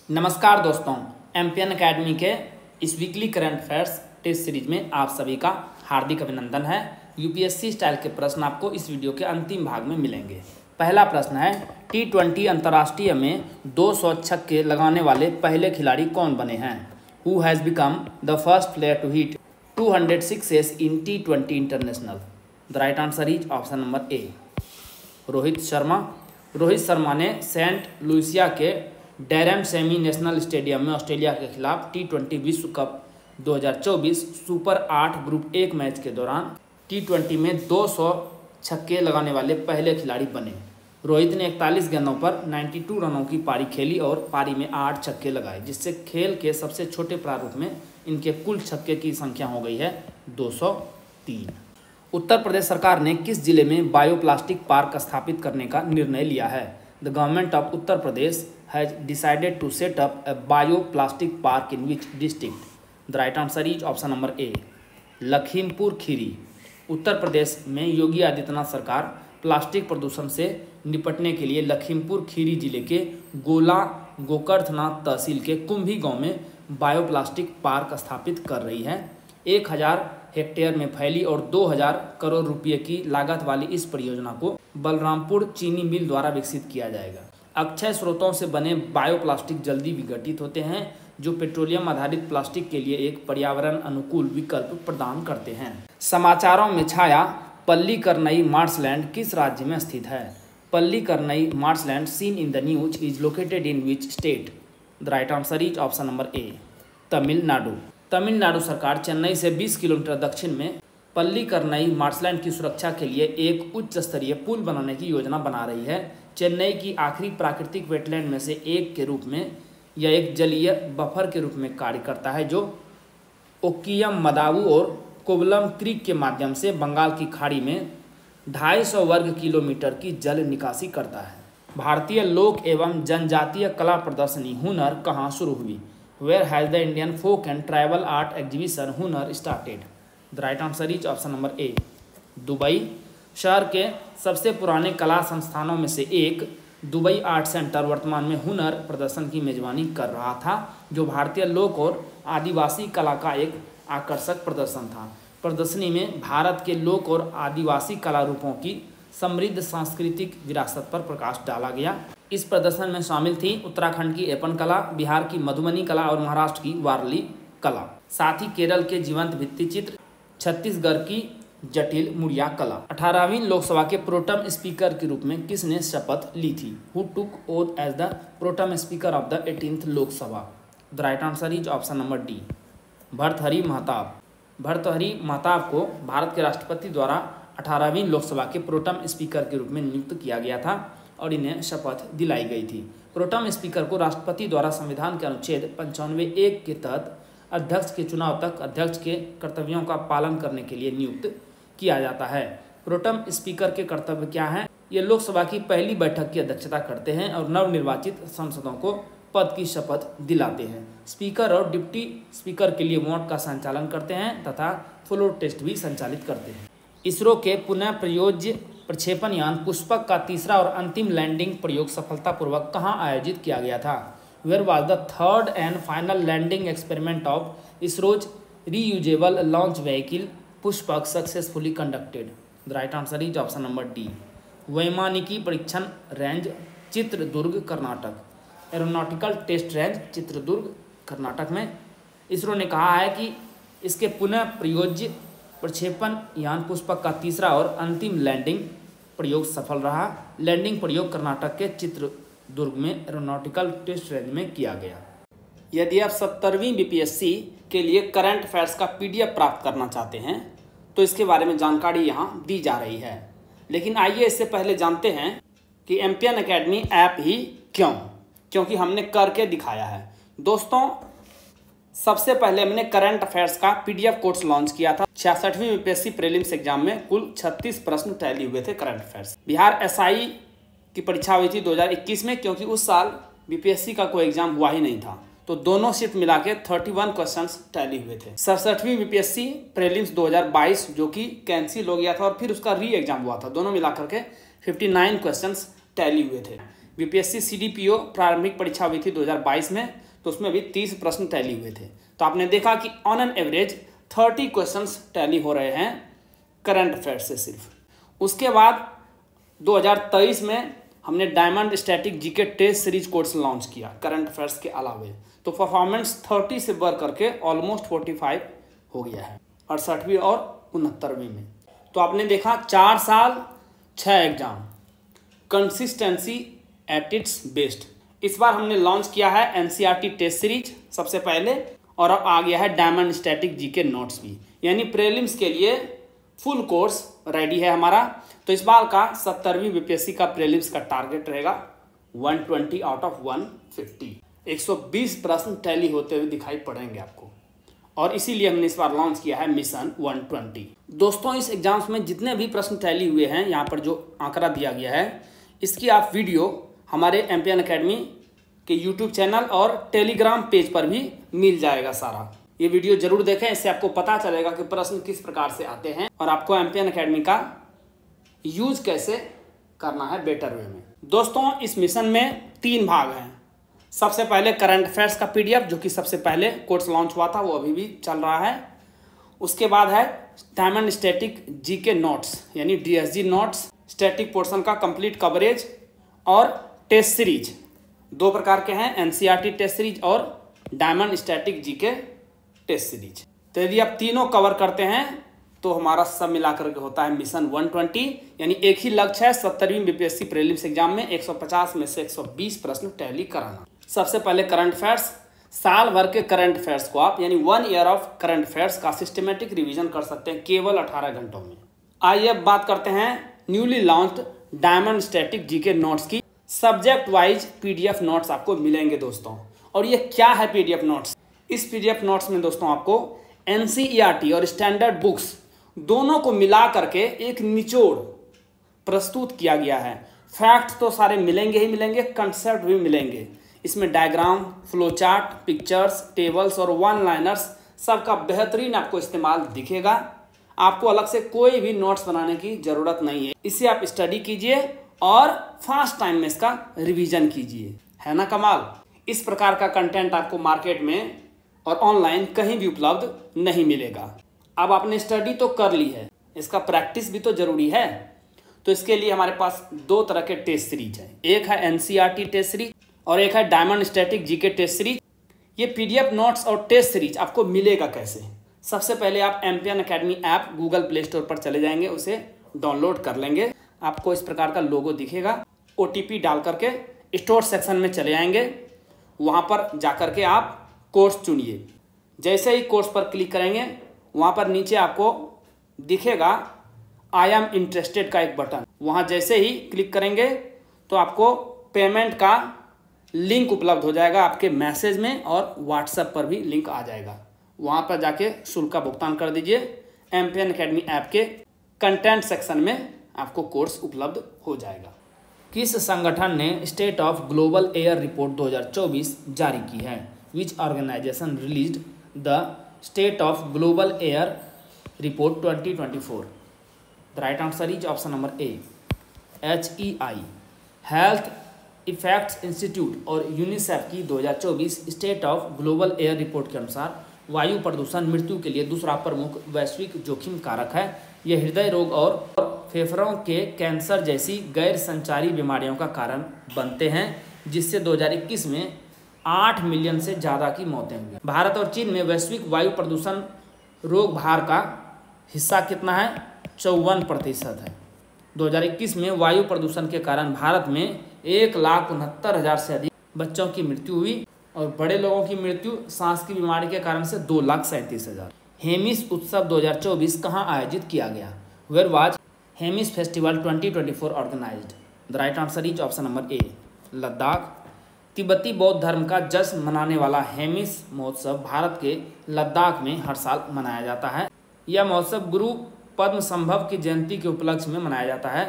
नमस्कार दोस्तों, MPN academy के इस weekly current affairs test series में आप सभी का हार्दिक अभिनंदन है। यूपीएससी स्टाइल के प्रश्न आपको इस वीडियो के अंतिम भाग में मिलेंगे। पहला प्रश्न है, T20 अंतर्राष्ट्रीय में 200 छक्के लगाने वाले पहले खिलाड़ी कौन बने हैं? Who has become the first player to hit 200 sixes in T20 international? The right answer is option number A, Rohit Sharma. Rohit Sharma ने सेंट लुइसिया के डैरन सेमी नेशनल स्टेडियम में ऑस्ट्रेलिया के खिलाफ T20 विश्व कप 2024 सुपर 8 ग्रुप 1 मैच के दौरान T20 में 200 छक्के लगाने वाले पहले खिलाड़ी बने। रोहित ने 41 गेंदों पर 92 रनों की पारी खेली और पारी में 8 छक्के लगाए, जिससे खेल के सबसे छोटे प्रारूप में इनके कुल छक्के की संख्या हो गई है 203। उत्तर प्रदेश सरकार ने किस जिले में बायोप्लास्टिक पार्क स्थापित करने का निर्णय लिया है? The government of Uttar Pradesh has decided to set up a bioplastic park in which district? The right answer is option number A, Lakhimpur Kheri. Uttar Pradesh में योगी आदित्यनाथ सरकार प्लास्टिक प्रदूषण से निपटने के लिए लखीमपुर खीरी जिले के गोला गोकर्थनाथ तहसील के कुंभी गांव में बायोप्लास्टिक पार्क स्थापित कर रही है। 1000 हेक्टेयर में फैली और 2000 करोड़ रुपये की लागत वाली इस परियोजना को बलरामपुर चीनी मिल द्वारा विकसित किया जाएगा। अक्षय स्रोतों से बने बायोप्लास्टिक जल्दी विघटित होते हैं, जो पेट्रोलियम आधारित प्लास्टिक के लिए एक पर्यावरण अनुकूल विकल्प प्रदान करते हैं। समाचारों में छाया पल्लीकरनई मार्शलैंड किस राज्य में स्थित है? Pallikaranai marshland seen in the news is located in which state? The right answer is option number ए, तमिलनाडु। तमिलनाडु सरकार चेन्नई से 20 किलोमीटर दक्षिण में पल्लीकरनई मार्शलैंड की सुरक्षा के लिए एक उच्च स्तरीय पुल बनाने की योजना बना रही है। चेन्नई की आखिरी प्राकृतिक वेटलैंड में से एक के रूप में यह एक जलीय बफर के रूप में कार्य करता है, जो ओक्कियम मदावु और कोवलम क्रीक के माध्यम से बंगाल की खाड़ी में 250 वर्ग किलोमीटर की जल निकासी करता है। भारतीय लोक एवं जनजातीय कला प्रदर्शनी हुनर कहाँ शुरू हुई? Where has the Indian folk and tribal art exhibition Hunar started? The right answer is option number A, Dubai. शहर के सबसे पुराने कला संस्थानों में से एक दुबई आर्ट सेंटर वर्तमान में हुनर प्रदर्शन की मेजबानी कर रहा था, जो भारतीय लोक और आदिवासी कला का एक आकर्षक प्रदर्शन था। प्रदर्शनी में भारत के लोक और आदिवासी कला रूपों की समृद्ध सांस्कृतिक विरासत पर प्रकाश डाला गया। इस प्रदर्शन में शामिल थी उत्तराखंड की एपन कला, बिहार की मधुबनी कला और महाराष्ट्र की वारली कला। साथ ही केरल के जीवंत भित्ति चित्र, छत्तीसगढ़ की जटिल मुड़िया कला। 18वीं लोकसभा के प्रोटम स्पीकर के रूप में किसने शपथ ली थी? Who took oath as the pro tem speaker of the 18th Lok Sabha? The right answer is option number D, Bhartrihari Mahtab. Bhartrihari Mahtab को भारत के राष्ट्रपति द्वारा 18वीं लोकसभा के प्रोटम स्पीकर के रूप में नियुक्त किया गया था और इन्हें शपथ दिलाई गई थी। प्रोटम स्पीकर को राष्ट्रपति द्वारा संविधान के अनुच्छेद 95(1) के तहत अध्यक्ष के चुनाव तक अध्यक्ष के कर्तव्यों का पालन करने के लिए नियुक्त किया जाता है। प्रोटम स्पीकर के कर्तव्य क्या हैं? ये लोकसभा की पहली बैठक की अध्यक्षता करते हैं और नवनिर्वाचित सांसदों को पद की शपथ दिलाते हैं। स्पीकर और डिप्टी स्पीकर के लिए वोट का संचालन करते हैं तथा फ्लोर टेस्ट भी संचालित करते हैं। इसरो के पुनः प्रयोज्य प्रक्षेपण यान पुष्पक का तीसरा और अंतिम लैंडिंग प्रयोग सफलतापूर्वक कहां आयोजित किया गया था? Where was the third and final landing experiment of ISRO's reusable launch vehicle Pushpak successfully conducted? The right answer is option number D, वैमानिकी परीक्षण range Chitradurga Karnataka. Aeronautical test range Chitradurga Karnataka में इसरो ने कहा है कि इसके पुनः प्रयोज्य प्रक्षेपण यान पुष्पक का तीसरा और अंतिम लैंडिंग प्रयोग सफल रहा। लैंडिंग प्रयोग कर्नाटक के चित्रदुर्ग में एरोनॉटिकल टेस्ट रेंज में किया गया। यदि आप 70वीं बीपीएससी के लिए करंट अफेयर्स का पीडीएफ प्राप्त करना चाहते हैं तो इसके बारे में जानकारी यहाँ दी जा रही है। लेकिन आइए इससे पहले जानते हैं कि एमपीएन एकेडमी ऐप ही क्यों, क्योंकि हमने करके दिखाया है। दोस्तों, सबसे पहले हमने करंट अफेयर्स का पीडीएफ कोर्स लॉन्च किया था। 66वीं बीपीएससी प्रीलिम्स एग्जाम में कुल 36 प्रश्न टैली हुए थे करंट अफेयर्स। बिहार एसआई की परीक्षा हुई थी 2021 में, क्योंकि उस साल बीपीएससी का कोई एग्जाम हुआ ही नहीं था, तो दोनों शिफ्ट मिला के 31 क्वेश्चंस टैली हुए थे। 67वीं बीपीएससी प्रीलिम्स 2022 जो कि कैंसिल हो गया था और फिर उसका री एग्जाम हुआ था, दोनों मिला करके 59 क्वेश्चंस टैली हुए थे। यूपीएससी सीडीपीओ प्रारंभिक परीक्षा हुई थी 2022 में, तो उसमें भी 30 प्रश्न टैली हुए थे। तो आपने देखा कि on an average 30 questions tally हो रहे हैं करंट अफेयर से सिर्फ। उसके बाद 2023 में हमने diamond static GK test series course launch किया करंट अफेयर्स के अलावे। तो परफॉर्मेंस 30 से बढ़ करके ऑलमोस्ट 45 हो गया है 68वीं और 69वीं में। तो आपने देखा 4 साल 6 exam, consistency at its best. इस बार हमने लॉन्च किया है एनसीईआरटी टेस्ट सीरीज सबसे पहले, और अब आ गया है डायमंड स्टैटिक जीके नोट्स भी, यानी प्रीलिम्स के लिए फुल कोर्स रेडी है हमारा। तो इस बार का 70वीं बीपीएससी का प्रीलिम्स का टारगेट रहेगा 120 आउट ऑफ 150। 120 प्रश्न टैली होते हुए दिखाई पड़ेंगे आपको, और इसीलिए हमने इस बार लॉन्च किया है मिशन 120। दोस्तों, इस एग्जाम्स में जितने भी प्रश्न टैली हुए हैं, यहाँ पर जो आंकड़ा दिया गया है, इसकी आप वीडियो हमारे एमपीएन एकेडमी के यूट्यूब चैनल और टेलीग्राम पेज पर भी मिल जाएगा सारा। ये वीडियो जरूर देखें, इससे आपको पता चलेगा कि प्रश्न किस प्रकार से आते हैं और आपको एमपीएन एकेडमी का यूज कैसे करना है बेटर वे में। दोस्तों, इस मिशन में 3 भाग हैं। सबसे पहले करंट अफेयर्स का पीडीएफ, जो कि सबसे पहले कोर्स लॉन्च हुआ था, वो अभी भी चल रहा है। उसके बाद है डायमंड स्टैटिक जीके नोट्स, यानी डीएसजी नोट्स, स्टैटिक पोर्शन का कंप्लीट कवरेज, और टेस्ट सीरीज। 2 प्रकार के हैं, एनसीईआरटी टेस्ट सीरीज और diamond static GK test series. तो यदि आप तीनों कवर करते हैं तो हमारा सब मिलाकर के होता है मिशन 120, यानी एक ही लक्ष्य है 70वीं बीपीएससी प्रीलिम्स एग्जाम में 150 में से 120 प्रश्न टैली कराना। सबसे पहले करंट अफेयर्स, साल भर के करंट अफेयर्स को आप, यानी 1 ईयर ऑफ करंट अफेयर्स का सिस्टमेटिक रिवीजन कर सकते हैं केवल 18 घंटों में। आइए अब बात करते हैं newly launched diamond static GK notes की। सब्जेक्ट वाइज पीडीएफ नोट्स आपको मिलेंगे दोस्तों। और ये क्या है पीडीएफ नोट्स? इस पीडीएफ नोट्स में दोस्तों आपको एनसीईआरटी और स्टैंडर्ड बुक्स दोनों को मिला करके एक निचोड़ प्रस्तुत किया गया है। फैक्ट्स तो सारे मिलेंगे ही मिलेंगे, कंसेप्ट भी मिलेंगे। इसमें diagram, flow chart, pictures, tables और वन लाइनर्स सबका बेहतरीन आपको इस्तेमाल दिखेगा। आपको अलग से कोई भी नोट्स बनाने की जरूरत नहीं है। इसे आप स्टडी कीजिए और फास्ट टाइम में इसका रिवीजन कीजिए, है ना कमाल। इस प्रकार का कंटेंट आपको मार्केट में और ऑनलाइन कहीं भी उपलब्ध नहीं मिलेगा। अब आपने स्टडी तो कर ली है, इसका प्रैक्टिस भी तो जरूरी है। तो इसके लिए हमारे पास 2 तरह के टेस्ट सीरीज है, एक है एनसीईआरटी टेस्ट सीरीज और एक है diamond static GK test series. ये पीडीएफ नोट्स और टेस्ट सीरीज आपको मिलेगा कैसे? सबसे पहले आप MPN academy app Google Play store पर चले जाएंगे, उसे डाउनलोड कर लेंगे। आपको इस प्रकार का लोगो दिखेगा। ओटीपी डाल करके स्टोर सेक्शन में चले आएंगे, वहाँ पर जाकर के आप कोर्स चुनिए। जैसे ही कोर्स पर क्लिक करेंगे, वहाँ पर नीचे आपको दिखेगा आई एम इंटरेस्टेड का एक बटन। वहाँ जैसे ही क्लिक करेंगे तो आपको पेमेंट का लिंक उपलब्ध हो जाएगा आपके मैसेज में, और व्हाट्सएप पर भी लिंक आ जाएगा। वहाँ पर जाके शुल्क का भुगतान कर दीजिए। एमपीएन एकेडमी ऐप के कंटेंट सेक्शन में आपको कोर्स उपलब्ध हो जाएगा। किस संगठन ने state of global air report 2024 जारी की है? Which organization released the state of global air report 2024? The right answer is option number A, HEI। Health effects institute और यूनिसेफ की 2024 state of global air report के अनुसार वायु प्रदूषण मृत्यु के लिए दूसरा प्रमुख वैश्विक जोखिम कारक है। यह हृदय रोग और फेफड़ों के कैंसर जैसी गैर संचारी बीमारियों का कारण बनते हैं, जिससे 2021 में 8 मिलियन से ज़्यादा की मौतें हुई। भारत और चीन में वैश्विक वायु प्रदूषण रोग भार का हिस्सा कितना है? 54% है। 2021 में वायु प्रदूषण के कारण भारत में 1,69,000 से अधिक बच्चों की मृत्यु हुई, और बड़े लोगों की मृत्यु सांस की बीमारी के कारण से 2,37,000। हेमिस उत्सव 2024 कहाँ आयोजित किया गया? Where was Hemis festival 2024 organised? The right answer is option number A, Ladakh. तिब्बती बौद्ध धर्म का जश्न मनाने वाला हेमिस महोत्सव भारत के लद्दाख में हर साल मनाया जाता है। यह महोत्सव गुरु पद्म संभव की जयंती के उपलक्ष्य में मनाया जाता है।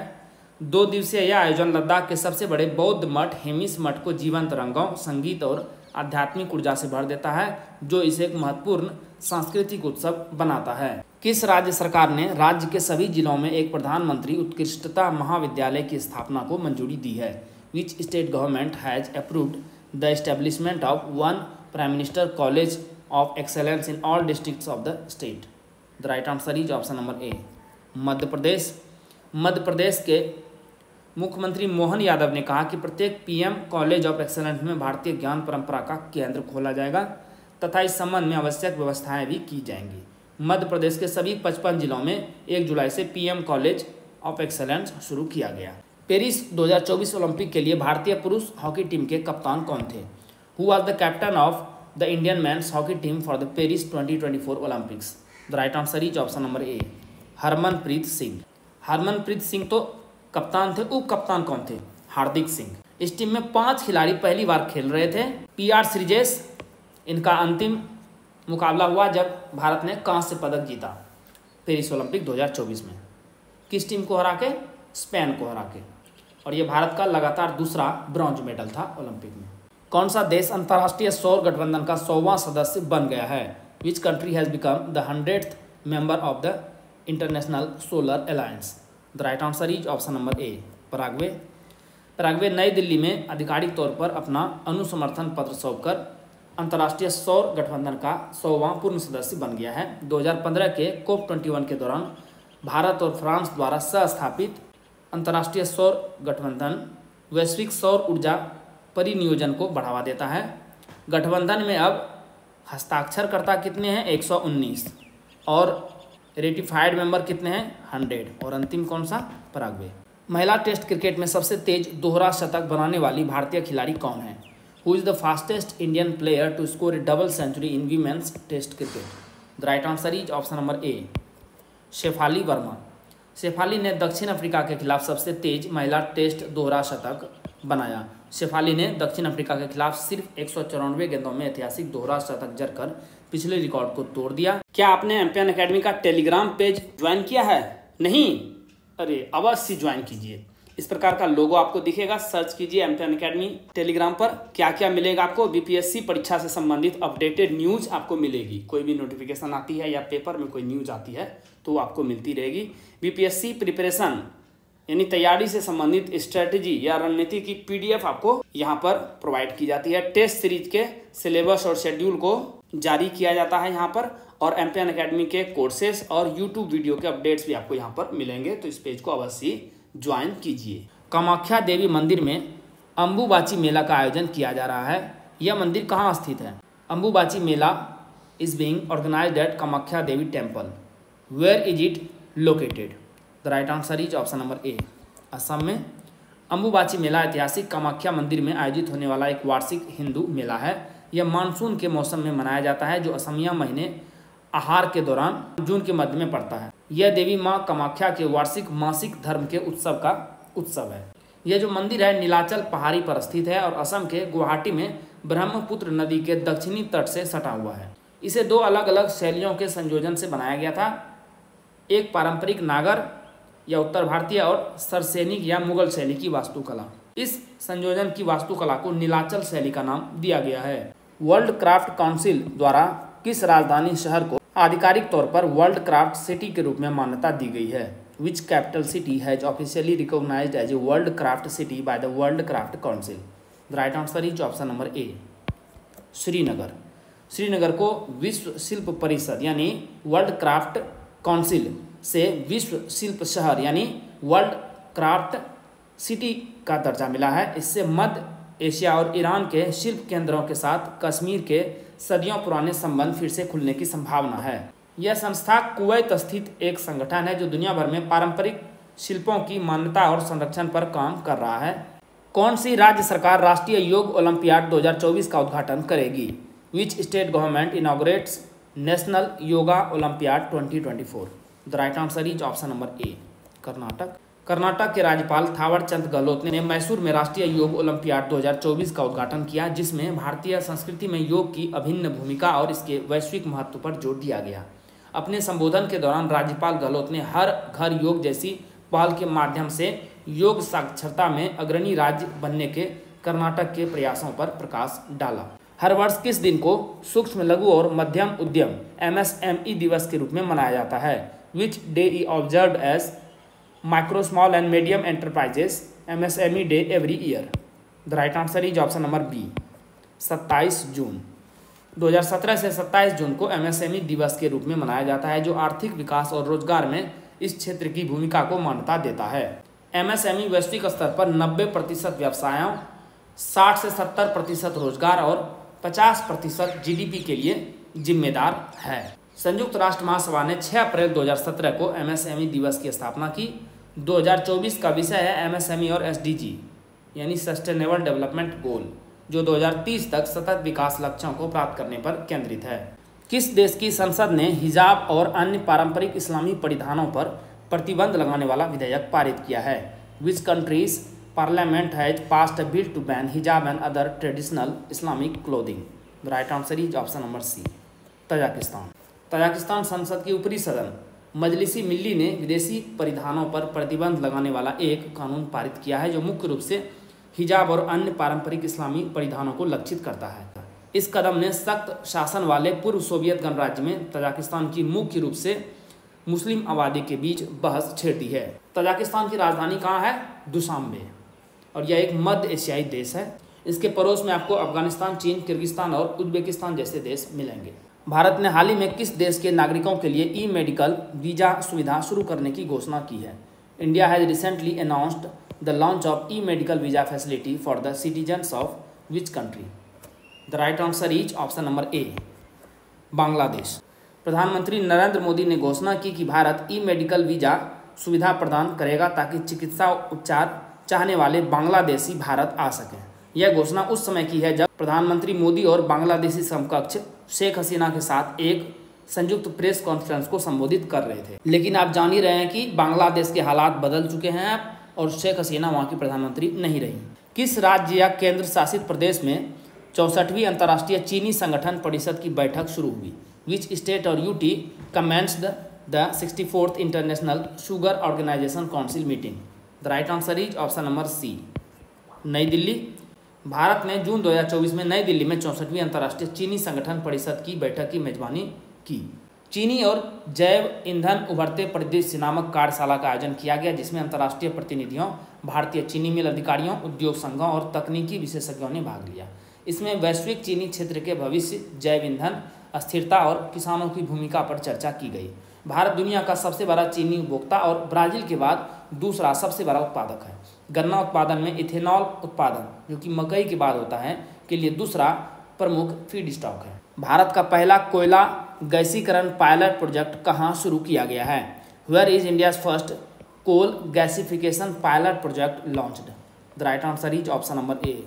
2 दिवसीय यह आयोजन लद्दाख के सबसे बड़े बौद्ध मठ हेमिस मठ को जीवंत रंगों, संगीत और आध्यात्मिक ऊर्जा से भर देता है, जो इसे एक महत्वपूर्ण सांस्कृतिक उत्सव बनाता है। किस राज्य सरकार ने राज्य के सभी जिलों में एक प्रधानमंत्री उत्कृष्टता महाविद्यालय की स्थापना को मंजूरी दी है? Which state government has approved the establishment of one prime minister college of excellence in all districts of the state? The right answer is option number A, Madhya Pradesh. Madhya Pradesh के मुख्यमंत्री मोहन यादव ने कहा कि प्रत्येक पीएम कॉलेज ऑफ एक्सेलेंस में भारतीय ज्ञान परंपरा का केंद्र खोला जाएगा तथा इस संबंध में आवश्यक व्यवस्थाएं भी की जाएंगी। मध्य प्रदेश के सभी 55 जिलों में 1 जुलाई से पीएम कॉलेज ऑफ एक्सेलेंस शुरू किया गया। पेरिस 2024 ओलंपिक के लिए भारतीय पुरुष हॉकी टीम के कप्तान कौन थे? Who was the captain of the Indian men's hockey team for the Paris 2024 Olympics? The right answer is option number ए, हरमनप्रीत सिंह। हरमनप्रीत सिंह तो कप्तान थे। उप कप्तान कौन थे? हार्दिक सिंह। इस टीम में 5 खिलाड़ी पहली बार खेल रहे थे। पीआर श्रीजेश, इनका अंतिम मुकाबला हुआ जब भारत ने कांस्य पदक जीता पेरिस ओलंपिक 2024 में। किस टीम को हरा के? स्पेन को हरा के। और ये भारत का लगातार दूसरा ब्रॉन्ज मेडल था ओलंपिक में। कौन सा देश अंतर्राष्ट्रीय सौर गठबंधन का 100वां सदस्य बन गया है? Which country has become the 100th member of the international solar alliance? The right answer is option number A, Paraguay. Paraguay नई दिल्ली में आधिकारिक तौर पर अपना अनुसमर्थन पत्र सौंपकर अंतर्राष्ट्रीय सौर गठबंधन का 100वां पूर्ण सदस्य बन गया है। 2015 के COP21 के दौरान भारत और फ्रांस द्वारा सह-स्थापित अंतर्राष्ट्रीय सौर गठबंधन वैश्विक सौर ऊर्जा परिनियोजन को बढ़ावा देता है। गठबंधन में अब हस्ताक्षरकर्ता कितने हैं? 119 और रेटिफाइड मेंबर कितने हैं? 100। और अंतिम कौन सा? पराग्वे। महिला टेस्ट क्रिकेट में सबसे तेज दोहरा शतक बनाने वाली भारतीय खिलाड़ी कौन है? Who is the fastest Indian player to score a double century in women's test cricket? The right answer is option number A, Shafali Verma. Shafali ने दक्षिण अफ्रीका के खिलाफ सबसे तेज महिला टेस्ट दोहरा शतक बनाया। शेफाली ने दक्षिण अफ्रीका के खिलाफ सिर्फ 194 गेंदों में ऐतिहासिक दोहरा शतक जड़कर पिछले रिकॉर्ड को तोड़ दिया। क्या आपने एम्पियन एकेडमी का टेलीग्राम पेज ज्वाइन किया है? नहीं? अरे अवश्य ज्वाइन कीजिए। इस प्रकार का लोगो आपको दिखेगा, सर्च कीजिए एम्पियन एकेडमी टेलीग्राम पर। क्या क्या मिलेगा आपको? बीपीएससी परीक्षा से संबंधित अपडेटेड न्यूज आपको मिलेगी। कोई भी नोटिफिकेशन आती है या पेपर में कोई न्यूज आती है तो आपको मिलती रहेगी। बीपीएससी प्रिपरेशन यानी तैयारी से संबंधित स्ट्रेटेजी या रणनीति की पीडीएफ आपको यहाँ पर प्रोवाइड की जाती है। टेस्ट सीरीज के सिलेबस और शेड्यूल को जारी किया जाता है यहाँ पर, और एम्पियन एकेडमी के कोर्सेज और यूट्यूब वीडियो के अपडेट्स भी आपको यहाँ पर मिलेंगे। तो इस पेज को अवश्य ज्वाइन कीजिए। कामाख्या देवी मंदिर में अम्बुबाची मेला का आयोजन किया जा रहा है। यह मंदिर कहाँ स्थित है? Ambubachi Mela is being organized at Kamakhya Devi temple. Where is it located? The right answer is option number A, Assam में। अम्बुबाची मेला ऐतिहासिक कामाख्या मंदिर में आयोजित होने वाला एक वार्षिक हिंदू मेला है। यह मानसून के मौसम में मनाया जाता है जो असमिया महीने आहार के दौरान जून के मध्य में पड़ता है। यह देवी माँ कामाख्या के वार्षिक मासिक धर्म के उत्सव का उत्सव है। यह जो मंदिर है नीलाचल पहाड़ी पर स्थित है और असम के गुवाहाटी में ब्रह्मपुत्र नदी के दक्षिणी तट से सटा हुआ है। इसे 2 अलग अलग शैलियों के संयोजन से बनाया गया था, एक पारंपरिक नागर या उत्तर भारतीय और सरसैनिक या मुगल शैली की वास्तुकला। इस संयोजन की वास्तुकला को नीलाचल शैली का नाम दिया गया है। वर्ल्ड क्राफ्ट काउंसिल द्वारा किस राजधानी शहर को आधिकारिक तौर पर वर्ल्ड क्राफ्ट सिटी के रूप में मान्यता दी गई है? Which capital city has officially recognized as a world craft city by the world craft council? The right answer is option number A, Srinagar. Srinagar को विश्व शिल्प परिषद यानी वर्ल्ड क्राफ्ट काउंसिल से विश्व शिल्प शहर यानी वर्ल्ड क्राफ्ट सिटी का दर्जा मिला है। इससे मध्य एशिया और ईरान के शिल्प केंद्रों के साथ कश्मीर के सदियों पुराने संबंध फिर से खुलने की संभावना है। यह संस्था कुवैत स्थित एक संगठन है जो दुनिया भर में पारंपरिक शिल्पों की मान्यता और संरक्षण पर काम कर रहा है। कौन सी राज्य सरकार राष्ट्रीय योग ओलंपियाड 2024 का उद्घाटन करेगी? विच state government inaugurates national yoga olympiad 2024? The right answer is option number ए, कर्नाटक। कर्नाटक के राज्यपाल थावर चंद गहलोत ने मैसूर में राष्ट्रीय योग ओलंपियाड 2024 का उद्घाटन किया, जिसमें भारतीय संस्कृति में योग की अभिन्न भूमिका और इसके वैश्विक महत्व पर जोर दिया गया। अपने संबोधन के दौरान राज्यपाल गहलोत ने हर घर योग जैसी पहल के माध्यम से योग साक्षरता में अग्रणी राज्य बनने के कर्नाटक के प्रयासों पर प्रकाश डाला। हर वर्ष किस दिन को सूक्ष्म लघु और मध्यम उद्यम MSME दिवस के रूप में मनाया जाता है? Which day is observed as micro small and medium enterprises MSME day every year? The right answer is option number B 27 June. 2017 से 27 जून को MSME दिवस के रूप में मनाया जाता है, जो आर्थिक विकास और रोजगार में इस क्षेत्र की भूमिका को मान्यता देता है। MSME वैश्विक स्तर पर 90% व्यवसायों, 60 से 70% रोजगार और 50% GDP के लिए जिम्मेदार है। संयुक्त राष्ट्र महासभा ने 6 अप्रैल 2017 को MSME दिवस की स्थापना की। 2024 का विषय है MSME और SDG यानी सस्टेनेबल डेवलपमेंट गोल, जो 2030 तक सतत विकास लक्ष्यों को प्राप्त करने पर केंद्रित है। किस देश की संसद ने हिजाब और अन्य पारंपरिक इस्लामी परिधानों पर प्रतिबंध लगाने वाला विधेयक पारित किया है? Which country's parliament has passed a bill to ban hijab and other traditional Islamic clothing? The right answer is option number C Tajikistan. Tajikistan संसद की ऊपरी सदन मजलिसी मिल्ली ने विदेशी परिधानों पर प्रतिबंध लगाने वाला एक कानून पारित किया है, जो मुख्य रूप से हिजाब और अन्य पारंपरिक इस्लामी परिधानों को लक्षित करता है। इस कदम ने सख्त शासन वाले पूर्व सोवियत गणराज्य में तजाकिस्तान की मुख्य रूप से मुस्लिम आबादी के बीच बहस छेड़ दी है। तजाकिस्तान की राजधानी कहाँ है? दुशांबे, और यह एक मध्य एशियाई देश है। इसके पड़ोस में आपको अफगानिस्तान, चीन, किर्गिस्तान और उज्बेकिस्तान जैसे देश मिलेंगे। भारत ने हाल ही में किस देश के नागरिकों के लिए ई-मेडिकल वीज़ा सुविधा शुरू करने की घोषणा की है? India has recently announced the launch of e medical visa facility for the citizens of which country? The right answer is option number A Bangladesh. प्रधानमंत्री नरेंद्र मोदी ने घोषणा की कि भारत ई-मेडिकल वीज़ा सुविधा प्रदान करेगा ताकि चिकित्सा उपचार चाहने वाले बांग्लादेशी भारत आ सकें। यह घोषणा उस समय की है जब प्रधानमंत्री मोदी और बांग्लादेशी समकक्ष शेख हसीना के साथ एक संयुक्त प्रेस कॉन्फ्रेंस को संबोधित कर रहे थे। लेकिन आप जान ही रहे हैं कि बांग्लादेश के हालात बदल चुके हैं और शेख हसीना वहाँ की प्रधानमंत्री नहीं रही। किस राज्य या केंद्र शासित प्रदेश में 64वीं अंतर्राष्ट्रीय चीनी संगठन परिषद की बैठक शुरू हुई? विच स्टेट और UT commenced the 64th international sugar organisation council meeting? The right answer is option number C New Delhi. Bharat ने जून 2024 में नई दिल्ली में 64वीं अंतर्राष्ट्रीय चीनी संगठन परिषद की बैठक की मेजबानी की। चीनी और जैव ईंधन उभरते परिदृश्य नामक कार्यशाला का आयोजन किया गया, जिसमें अंतर्राष्ट्रीय प्रतिनिधियों, भारतीय चीनी मिल अधिकारियों, उद्योग संघों और तकनीकी विशेषज्ञों ने भाग लिया। इसमें वैश्विक चीनी क्षेत्र के भविष्य, जैव ईंधन, अस्थिरता और किसानों की भूमिका पर चर्चा की गई। भारत दुनिया का सबसे बड़ा चीनी उपभोक्ता और ब्राजील के बाद दूसरा सबसे बड़ा उत्पादक है। गन्ना उत्पादन में इथेनॉल उत्पादन, जो कि मकई के बाद होता है, के लिए दूसरा प्रमुख फीड स्टॉक है। भारत का पहला कोयला गैसीकरण पायलट प्रोजेक्ट कहाँ शुरू किया गया है? Where is India's first coal gasification pilot project launched? The right answer is option number A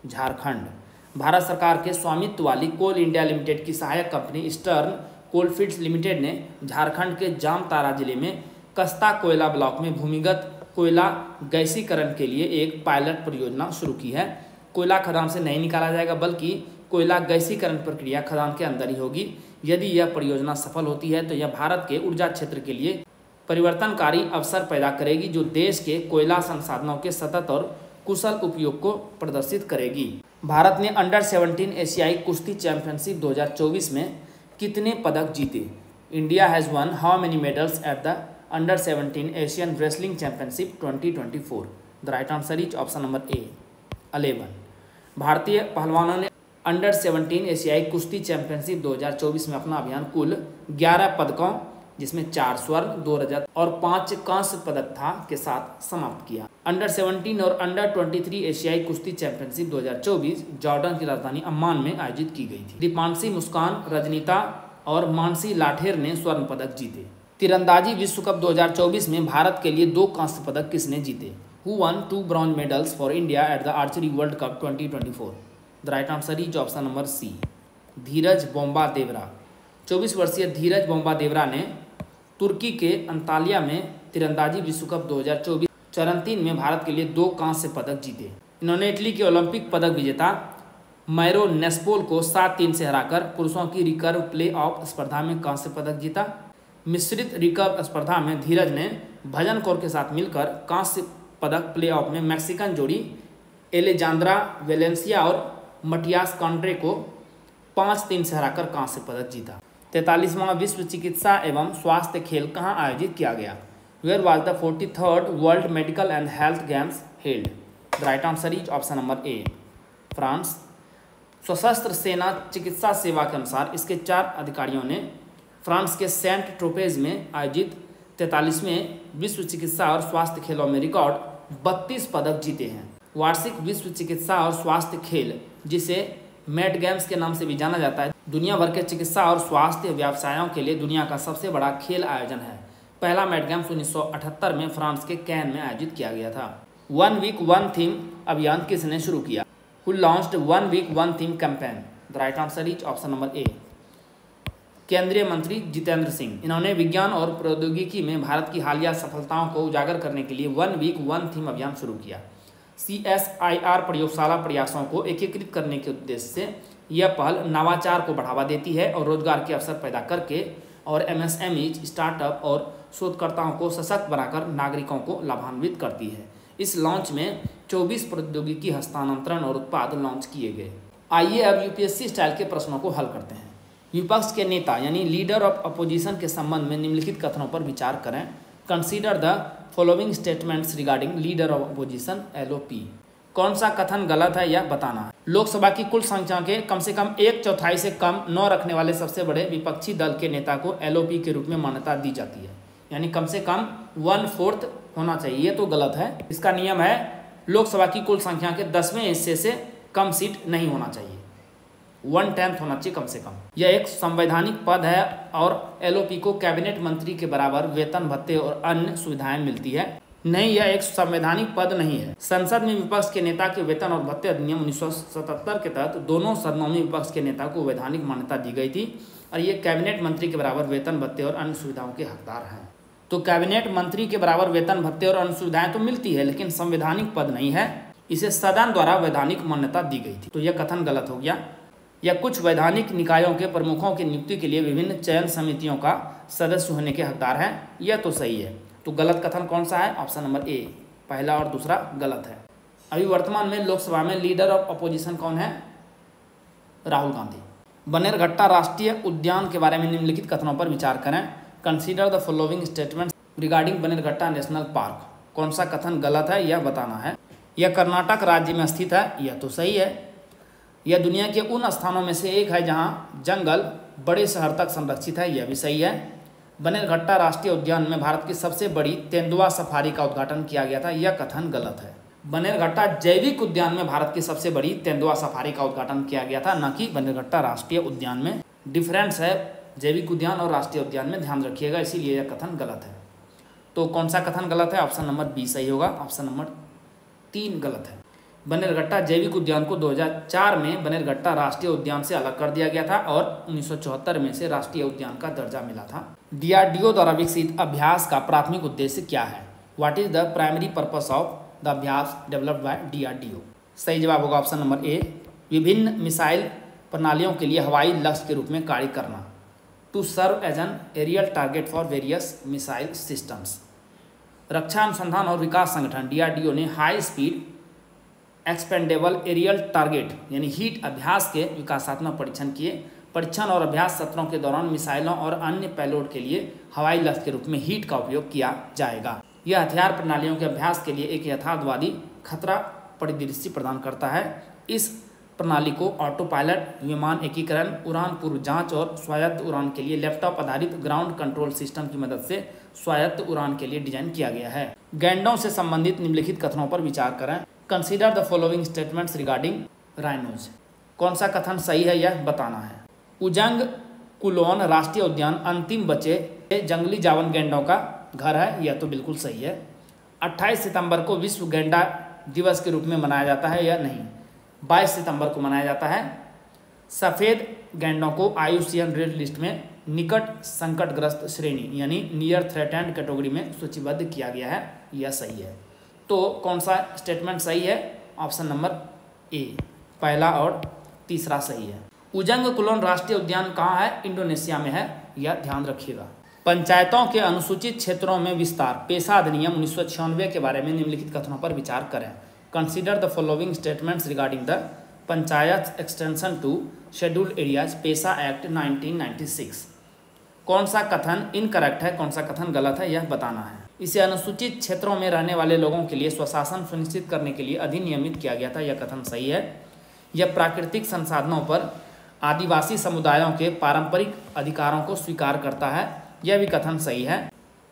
Jharkhand. Bharat सरकार के स्वामित्व वाली कोल इंडिया लिमिटेड की सहायक कंपनी ईस्टर्न कोलफील्ड्स लिमिटेड ने झारखंड के जामतारा जिले में कस्ता कोयला ब्लॉक में भूमिगत कोयला गैसीकरण के लिए एक पायलट परियोजना शुरू की है। कोयला खदान से नहीं निकाला जाएगा, बल्कि कोयला गैसीकरण प्रक्रिया खदान के अंदर ही होगी। यदि यह परियोजना सफल होती है तो यह भारत के ऊर्जा क्षेत्र के लिए परिवर्तनकारी अवसर पैदा करेगी, जो देश के कोयला संसाधनों के सतत और कुशल उपयोग को प्रदर्शित करेगी। भारत ने अंडर 17 एशियाई कुश्ती चैंपियनशिप 2024 में कितने पदक जीते? India has one how many medals at the under 17 Asian wrestling championship 2024? The right answer is option number ए 11। भारतीय पहलवानों ने अंडर 17 एशियाई कुश्ती चैंपियनशिप 2024 में अपना अभियान कुल 11 पदकों, जिसमें 4 स्वर्ण, 2 रजत और 5 कांस्य पदक था, के साथ समाप्त किया। अंडर 17 और अंडर 23 एशियाई कुश्ती चैंपियनशिप 2024 जॉर्डन की राजधानी अम्मान में आयोजित की गई थी। दीपांशी मुस्कान, रजनीता और मानसी लाठेर ने स्वर्ण पदक जीते। तीरंदाजी विश्व कप 2024 में भारत के लिए 2 कांस्य पदक किसने जीते? Who won 2 bronze medals for India at the archery world cup 2024? The right answer is option number C Dhiraj Bommadevara. 24 वर्षीय धीरज बोम्बा देवरा ने तुर्की के अंतालिया में तीरंदाजी विश्व कप 2024 चरण 3 में भारत के लिए 2 कांस्य पदक जीते। इन्होंने इटली के ओलंपिक पदक विजेता मैरो नेस्पोल को 7-3 से हराकर पुरुषों की रिकर्व प्ले ऑफ स्पर्धा में कांस्य पदक जीता। मिश्रित रिकर्व स्पर्धा में धीरज ने भजन कौर के साथ मिलकर कांस्य पदक प्ले ऑफ में मैक्सिकन जोड़ी एलेजांद्रा वेलेंसिया और मटियास कॉन्ट्रे को 5-3 से हराकर कांस्य पदक जीता। 43वां विश्व चिकित्सा एवं स्वास्थ्य खेल कहाँ आयोजित किया गया? Where was the 43rd world medical and health games held? The right answer is option number A, France. सशस्त्र सेना चिकित्सा सेवा के अनुसार इसके 4 अधिकारियों ने फ्रांस के सेंट ट्रोपेज में आयोजित 43वें विश्व चिकित्सा और स्वास्थ्य खेलों में रिकॉर्ड 32 पदक जीते हैं। वार्षिक विश्व चिकित्सा और स्वास्थ्य खेल, जिसे मेड गेम्स के नाम से भी जाना जाता है, दुनिया भर के चिकित्सा और स्वास्थ्य व्यवसायों के लिए दुनिया का सबसे बड़ा खेल आयोजन है। पहला मेड गेम्स 1978 में फ्रांस के कैन में आयोजित किया गया था। 1 वीक 1 थीम अभियान किसने शुरू किया? Who launched 1 week 1 theme campaign? The right answer is option number ए, केंद्रीय मंत्री जितेंद्र सिंह। इन्होंने विज्ञान और प्रौद्योगिकी में भारत की हालिया सफलताओं को उजागर करने के लिए 1 वीक 1 थीम अभियान शुरू किया। CSIR प्रयोगशाला प्रयासों को एकीकृत करने के उद्देश्य से यह पहल नवाचार को बढ़ावा देती है और रोजगार के अवसर पैदा करके और MSMEs, स्टार्टअप और शोधकर्ताओं को सशक्त बनाकर नागरिकों को लाभान्वित करती है। इस लॉन्च में 24 प्रौद्योगिकी हस्तांतरण और उत्पाद लॉन्च किए गए। आइए अब यूपीएससी स्टाइल के प्रश्नों को हल करते हैं। विपक्ष के नेता यानी लीडर ऑफ अपोजिशन के संबंध में निम्नलिखित कथनों पर विचार करें। Consider the following statements regarding leader of opposition LOP। कौन सा कथन गलत है यह बताना है। लोकसभा की कुल संख्या के कम से कम 1/4 से कम 9 रखने वाले सबसे बड़े विपक्षी दल के नेता को LOP के रूप में मान्यता दी जाती है, यानी कम से कम 1/4 होना चाहिए। ये तो गलत है। इसका नियम है लोकसभा की कुल संख्या के 10वें हिस्से से कम सीट नहीं होना चाहिए, 1/10 होना चाहिए कम से कम। यह एक संवैधानिक पद है और LOP को कैबिनेट मंत्री के बराबर वेतन भत्ते और अन्य सुविधाएं मिलती है। नहीं, यह एक संवैधानिक पद नहीं है। संसद में विपक्ष के नेता के वेतन और भत्ते अधिनियम 1977 के तहत दोनों सदनों में विपक्ष के नेता को वैधानिक मान्यता दी गई थी और ये कैबिनेट मंत्री के बराबर वेतन भत्ते और अन्य सुविधाओं के हकदार हैं। तो कैबिनेट मंत्री के बराबर वेतन भत्ते और अन्य सुविधाएं तो मिलती है, लेकिन संवैधानिक पद नहीं है। इसे सदन द्वारा वैधानिक मान्यता दी गई थी, तो यह कथन गलत हो गया। या कुछ वैधानिक निकायों के प्रमुखों की नियुक्ति के लिए विभिन्न चयन समितियों का सदस्य होने के हकदार हैं, यह तो सही है। तो गलत कथन कौन सा है? ऑप्शन नंबर ए, पहला और दूसरा गलत है। अभी वर्तमान में लोकसभा में लीडर ऑफ अपोजिशन कौन है? राहुल गांधी। बनेरघट्टा राष्ट्रीय उद्यान के बारे में निम्नलिखित कथनों पर विचार करें। Consider the following statements regarding Bannerghatta national park. कौन सा कथन गलत है यह बताना है। यह कर्नाटक राज्य में स्थित है, यह तो सही है। यह दुनिया के उन स्थानों में से एक है जहां जंगल बड़े शहर तक संरक्षित है, यह भी सही है। बनेरघट्टा राष्ट्रीय उद्यान में भारत की सबसे बड़ी तेंदुआ सफारी का उद्घाटन किया गया था, यह कथन गलत है। बनेरघट्टा जैविक उद्यान में भारत की सबसे बड़ी तेंदुआ सफारी का उद्घाटन किया गया था, न कि बनेरघट्टा राष्ट्रीय उद्यान में। डिफरेंस है जैविक उद्यान और राष्ट्रीय उद्यान में, ध्यान रखिएगा, इसीलिए यह कथन गलत है। तो कौन सा कथन गलत है? ऑप्शन नंबर बी सही होगा, ऑप्शन नंबर 3 गलत है। बनेरघट्टा जैविक उद्यान को 2004 में बनेरघट्टा राष्ट्रीय उद्यान से अलग कर दिया गया था और 1974 में से राष्ट्रीय उद्यान का दर्जा मिला था। DRDO द्वारा विकसित अभ्यास का प्राथमिक उद्देश्य क्या है? What is the primary purpose of the अभ्यास डेवलप्ड बाय DRDO? सही जवाब होगा ऑप्शन नंबर ए, विभिन्न मिसाइल प्रणालियों के लिए हवाई लक्ष्य के रूप में कार्य करना। To serve as an aerial target for various missile systems. रक्षा अनुसंधान और विकास संगठन DRDO ने high speed expendable aerial target यानी हीट अभ्यास के विकासात्मक परीक्षण किए। परीक्षण और अभ्यास सत्रों के दौरान मिसाइलों और अन्य पेलोड के लिए हवाई लक्ष्य के रूप में हीट का उपयोग किया जाएगा। यह हथियार प्रणालियों के अभ्यास के लिए एक यथार्थवादी खतरा परिदृश्य प्रदान करता है। इस प्रणाली को ऑटो पायलट, विमान एकीकरण, उड़ान पूर्व जांच और स्वायत्त उड़ान के लिए लैपटॉप आधारित ग्राउंड कंट्रोल सिस्टम की मदद से स्वायत्त उड़ान के लिए डिजाइन किया गया है। गैंडों से संबंधित निम्नलिखित कथनों पर विचार करें। Consider the following statements regarding rhinos. कौन सा कथन सही है यह बताना है। उजंग कुलोन राष्ट्रीय उद्यान अंतिम बचे जंगली जावन गैंडों का घर है, यह तो बिल्कुल सही है। 28 सितंबर को विश्व गैंडा दिवस के रूप में मनाया जाता है या नहीं? 22 सितंबर को मनाया जाता है। सफ़ेद गैंडों को IUCN रेड लिस्ट में निकट संकटग्रस्त श्रेणी यानी नियर थ्रेटेंड कैटेगरी में सूचीबद्ध किया गया है, यह सही है। तो कौन सा स्टेटमेंट सही है? ऑप्शन नंबर ए, पहला और तीसरा सही है। उजंग कुलोन राष्ट्रीय उद्यान कहाँ है? इंडोनेशिया में है, यह ध्यान रखिएगा। पंचायतों के अनुसूचित क्षेत्रों में विस्तार पेशा अधिनियम 1996 के बारे में निम्नलिखित कथनों पर विचार करें। Consider the following statements regarding the panchayat extension to scheduled areas PESA act 1996। कौन सा कथन इनकरेक्ट है, कौन सा कथन गलत है, यह बताना है। इसे अनुसूचित क्षेत्रों में रहने वाले लोगों के लिए स्वशासन सुनिश्चित करने के लिए अधिनियमित किया गया था, यह कथन सही है। यह प्राकृतिक संसाधनों पर आदिवासी समुदायों के पारंपरिक अधिकारों को स्वीकार करता है, यह भी कथन सही है।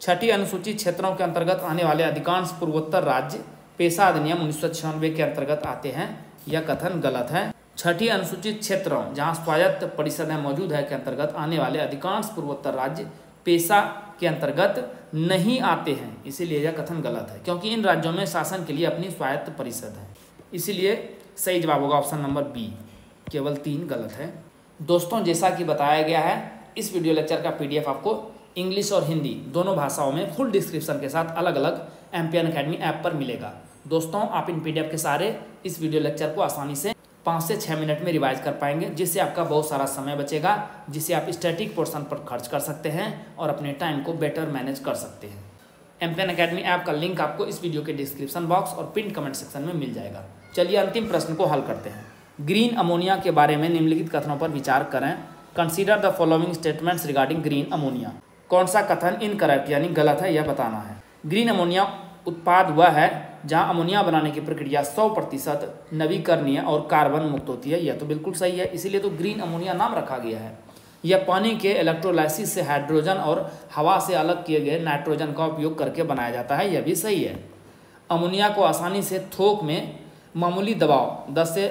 छठी अनुसूचित क्षेत्रों के अंतर्गत आने वाले अधिकांश पूर्वोत्तर राज्य पेशा अधिनियम 1996 के अंतर्गत आते हैं, यह कथन गलत है। छठी अनुसूचित क्षेत्रों जहां स्वायत्त परिषदें मौजूद है के अंतर्गत आने वाले अधिकांश पूर्वोत्तर राज्य पेशा के अंतर्गत नहीं आते हैं, इसीलिए यह कथन गलत है, क्योंकि इन राज्यों में शासन के लिए अपनी स्वायत्त परिषद है। इसीलिए सही जवाब होगा ऑप्शन नंबर बी, केवल 3 गलत है। दोस्तों, जैसा कि बताया गया है, इस वीडियो लेक्चर का PDF आपको इंग्लिश और हिंदी दोनों भाषाओं में फुल डिस्क्रिप्शन के साथ अलग अलग एम्पियन अकेडमी ऐप पर मिलेगा। दोस्तों, आप इन PDF के सारे इस वीडियो लेक्चर को आसानी से 5 से 6 मिनट में रिवाइज कर पाएंगे, जिससे आपका बहुत सारा समय बचेगा, जिसे आप स्टैटिक पोर्शन पर खर्च कर सकते हैं और अपने टाइम को बेटर मैनेज कर सकते हैं। एम्पियन अकेडमी ऐप का लिंक आपको इस वीडियो के डिस्क्रिप्शन बॉक्स और पिन कमेंट सेक्शन में मिल जाएगा। चलिए अंतिम प्रश्न को हल करते हैं। ग्रीन अमोनिया के बारे में निम्नलिखित कथनों पर विचार करें। Consider the following statements regarding green ammonia. कौन सा कथन इनकरेक्ट यानी गलत है, यह बताना है। ग्रीन अमोनिया उत्पाद वह है जहां अमोनिया बनाने की प्रक्रिया 100% नवीकरणीय और कार्बन मुक्त होती है, यह तो बिल्कुल सही है, इसीलिए तो ग्रीन अमोनिया नाम रखा गया है। यह पानी के इलेक्ट्रोलाइसिस से हाइड्रोजन और हवा से अलग किए गए नाइट्रोजन का उपयोग करके बनाया जाता है, यह भी सही है। अमोनिया को आसानी से थोक में मामूली दबाव 10 से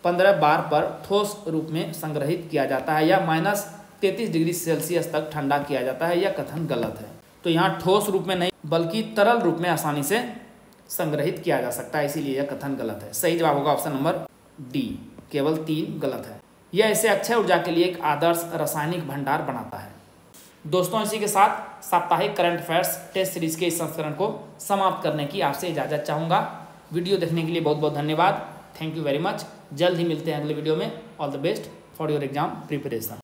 15 बार पर ठोस रूप में संग्रहित किया जाता है या -33 डिग्री सेल्सियस तक ठंडा किया जाता है, यह कथन गलत है। तो यहाँ ठोस रूप में नहीं बल्कि तरल रूप में आसानी से संग्रहित किया जा सकता है, इसीलिए यह कथन गलत है। सही जवाब होगा ऑप्शन नंबर डी, केवल 3 गलत है। यह इसे अक्षय ऊर्जा के लिए एक आदर्श रासायनिक भंडार बनाता है। दोस्तों, इसी के साथ साप्ताहिक करंट अफेयर्स टेस्ट सीरीज के इस संस्करण को समाप्त करने की आपसे इजाज़त चाहूँगा। वीडियो देखने के लिए बहुत बहुत धन्यवाद। Thank you very much. जल्द ही मिलते हैं अगले वीडियो में। All the best for your exam preparation.